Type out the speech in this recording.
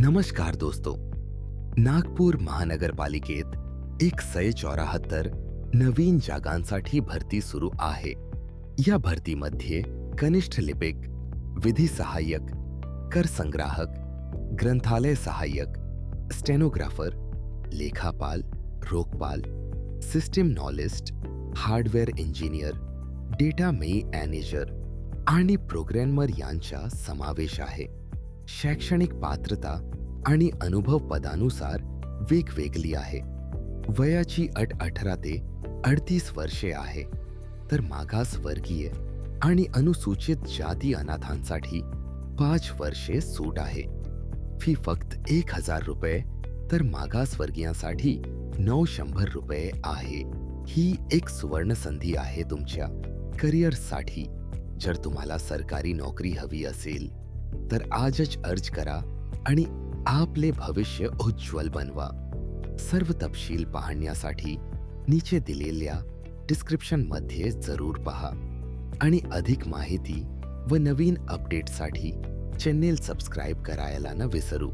नमस्कार दोस्तों. नागपूर महानगरपालिकेत 174 नवीन जागांसाठी भरती सुरू आहे. या भरतीमध्ये कनिष्ठ लिपिक, विधी सहाय्यक, कर संग्राहक, ग्रंथालय सहाय्यक, स्टेनोग्राफर, लेखापाल, रोकपाल, system analyst, hardware engineer, data manager आणि प्रोग्रॅमर यांचा समावेश आहे. शैक्षणिक पात्रता आणि अनुभव पदानुसार वेगवेगळी आहे. वयाची अट 18 ते 38 वर्षे आहे. तर मागासवर्गीय आणि अनुसूचित जाती अनाथांसाठी 5 वर्षे सूट आहे. फी फक्त 1000 रुपये तर मागासवर्गीयांसाठी 900 रुपये आहे. ही एक सुवर्ण संधी आहे तुमच्या करिअरसाठी. जर तुम्हाला सरकारी नोकरी हवी असेल तर आजच अर्ज करा आणि आपले भविष्य उज्ज्वल बनवा. सर्व तपशील पाहण्यासाठी नीचे दिलेल्या डिस्क्रिप्शनमध्ये जरूर पहा आणि अधिक माहिती व नवीन अपडेटसाठी चॅनेल सबस्क्राईब करायला न विसरू.